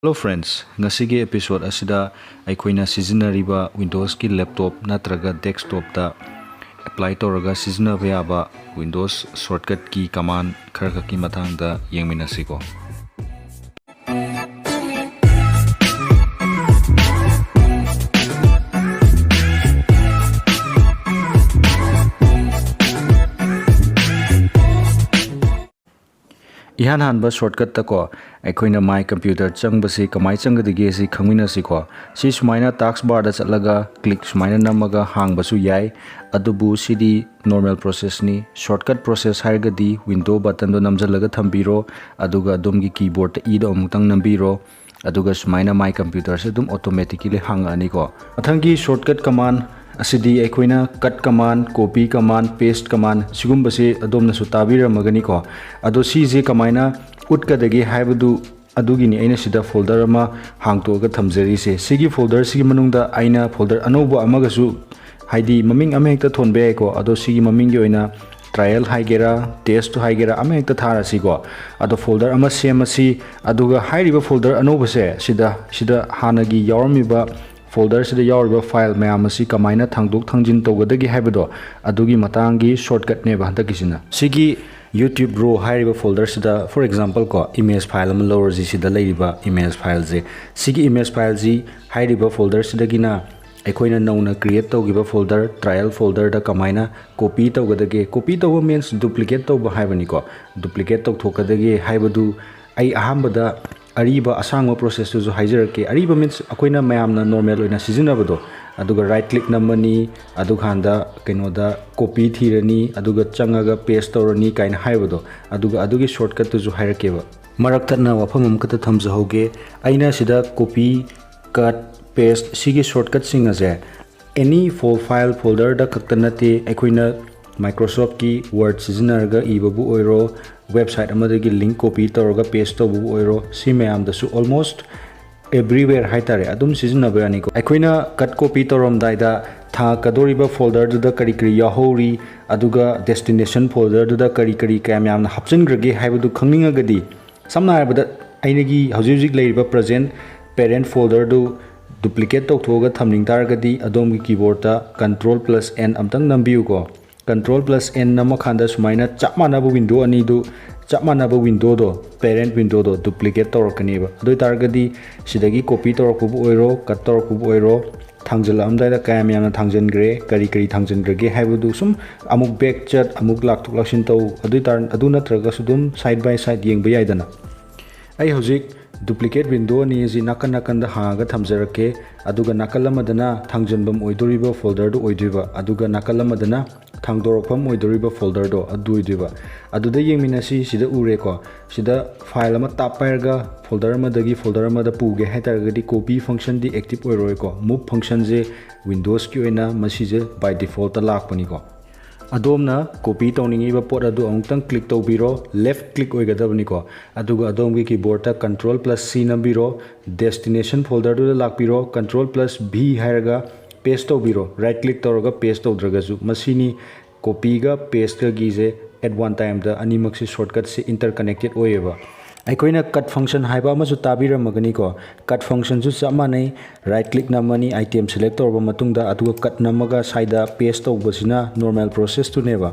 Hello friends, ngasigi episode asida aikoina sizinariba Windows ki laptop natraga desktop ta apply toraga sizinaba yaba Windows shortcut key command khara ki mathangda yengminasiko. Ihan hanba shortcut ta ko aikoina my computer changbasi kamai changdigi si khangminasi ko si sumaina taskbar da chatlaga click sumaina namaga hangbasu yai adubu sidi normal process ni shortcut process hairgadi window button do namjalaga thambiro aduga adumgi keyboard ta e do amutang nambiro aduga sumaina my computer se dum automatically hanga ani ko athangi shortcut command asidi aikoina cut command copy command paste command sigumbase adomna su tabiramagani ko ado si je kamaina utkadagi haibadu adugini aina sida folder ama hangtoga thamjari se sigi folder sigi manungda aina folder anobo amaga su haidi maming ama hekta thonbe ko ado sigi maming gi oina trial haigera test haigera ama hekta tharasi ko ado folder ama semasi aduga hairiba folder anobo se sida hanagi yawarmiba folder sida yawarba file mayam asi kamaina thangdok thangjin tawgadagi haibado adugi matangi shortcut ne ba handakisina sigi YouTube raw hairiba folder sida for example ko image file am lower sida leiriba image file je sigi image file ji hairiba folder sida gina aikoina nauna create tawgiba folder trial folder da kamaina copy tawgadagi copy tawba means duplicate tawba haibani ko duplicate tawthokadagi haibadu ai ahambada ariba asangwa process to haijarke ariba means akoina mayamna normal oina sizinabado aduga right click namani adukhanda kenoda copy thirani aduga changaga paste torani kaina haibado aduga adugi shortcut to hairakeba marakthana wafamam kata thamjahoge aina sida copy cut paste sigi shortcut singa je any file folder da kaktanate akoina Microsoft ki Word sizinarga ibabu oiro website amadagi link copy toroga paste tobu oiro si mayam da su almost everywhere haitare adum sizinaba yani ko aikoina cut copy torom daida tha kadoriba folder da kari yahori aduga destination folder da kari kayam na hapchingrage haibadu khangninga gadi samna habada ainagi hojik leiriba present parent folder do duplicate tokhoga thamning targadi adomgi keyboard ta Ctrl+N amtang nambiu ko Ctrl+N nama khanda sumaina chapmanaba window ani do chapmanaba window do parent window do duplicate torokani ba do targadi sidagi copy torokbu oiro cut torokbu oiro thangjal amdai da kayam yana thangjan gre kari thangjan grege haibudu sum amuk back chat amuk laktuk laksin tau adu natraga sudum side by side yengba yaidana ai hojik duplicate window ni ji nakan da haga thamjarake aduga nakalamadana thangjanbam oidoriba folder do oidiba aduga nakalamadana thangdorokpam oidoriba folder do adu oidiba aduda yengminasi sida ure ko sida file ama tapairga folder amadagi folder amada puge hetargadi copy function di active oiroi ko move function je windows ki oina masi je by default ta lakpani ko adomna copy tawningiba pot adu amutang click tawbiro left click oigadabani ko aduga adomgi keyboard ta Ctrl+C nambiro destination folder do lakpiro Ctrl+V hairaga paste tawbiro right click tawraga paste tawdragasu masini copy ga paste ga gi je at one time da animak se shortcut se interconnected oieba aikoina cut function haiba amasu tabiramagani ko cut function su chamanai right click namani item select torba matungda aduga cut namaga side paste tawbasina normal process to neba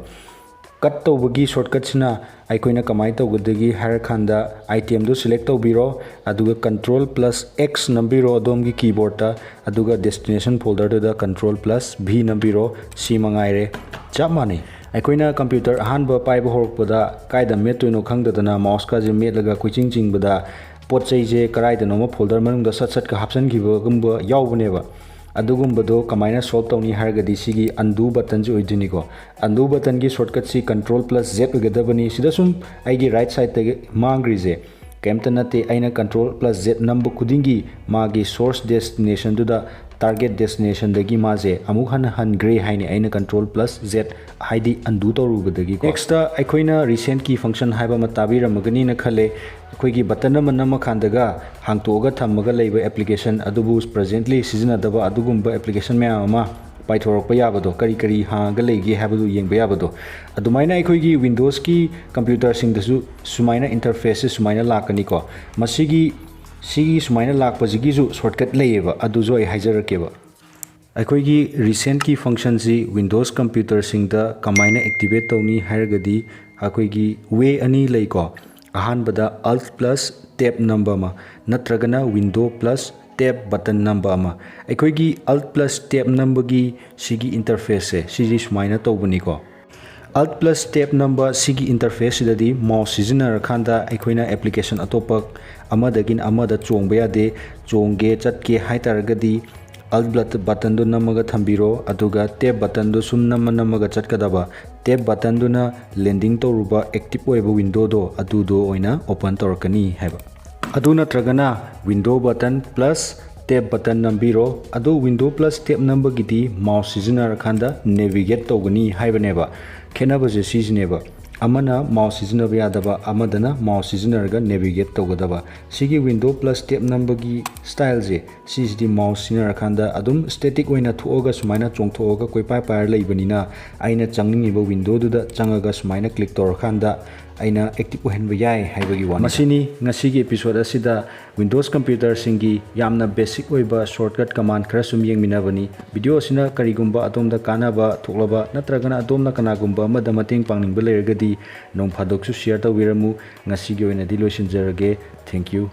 cut tawbagi shortcut sina aikoina kamai tawgadagi harakhanda item do select tawbiro aduga Ctrl+X nambiro adomgi keyboard ta aduga destination folder da Ctrl+V nambiro si mangaire chamanai aikoina computer ahanba paiba horokpada kaida metoino khangdadana mouse ka je metlaga kuching bada potchai je karaida noma folder manungda sat ka hapsan giba gumba yawbneba adugumbodo kamaina solve tawni hargadi sigi undo button je oidini ko undo button gi shortcut si Ctrl+Z oigadabani sida sum aigi right side te mangri je kemta nate aina Ctrl+Z number kudingi magi source destination do da target destination dagi maje amuk han gray haini aina Ctrl+Z haidi undo torubadagi ko next aikoina recent key function haiba matabira magani na khale akoigi button nama khandaga hangtoga thamaga leiba application adubu presently sizinadaba adugumba application mayama paithorokpa yabado kari hanga leige habadu yengba yabado adumaina aikoigi windows ki computer sing dasu sumaina interfaces sumaina lakani ko masigi सिगी सुमाइना लाकपसिगिसु shortcut लेयेबा अदुजो आई हाइजरकेबा अखोइगी recent की function सी विंडोज कंप्यूटर सिंगदा कमाइना एक्टिवेट तौनी हायरगदी अखोइगी वे अनि लैको अहानबदा alt plus tab नंबर मा नत्रगना window plus tab button number अमा अखोइगी alt plus tab नंबर की सिगी इंटरफेस से सिजी सुमाइना तौबनिको alt plus tab नंबर सिगी इंटरफेस सिददी माउस सिजनर खांदा अखोइना एप्लीकेशन अतोपक अमदगिन अमदा चोंगबा यादे चोंगे चटके हाइतारगदी alt button do namaga thambiro aduga tab button do sum namaga chatkadaba tab button do na landing to ruba active oiba window do adu do oina open torkani haiba adu natragana window button plus tab button nambiro adu window plus tab number gidi mouse seasoner khanda navigate togani haibaneba khenaba je seasoneba amana mouse seasoner yadaba amadana mouse seasoner ga navigate togadaba sigi window plus tab number gi style je sidi mouse seasoner khanda adum static oina thuoga sumaina chongthoga koi pai pai leibanina aina changningi ba window du da changaga sumaina click tor khanda aina active ohenba yai haibagi one masini ngasigi episode asida windows computer singi yamna basic oiba shortcut command khara sum yengminabani video asina karigumba atomda kanaba thoklaba natragana atomna kanagumba amada mating pangningba leragadi nong phadoksu share tawiramu ngasigi oina di loisinjarage thank you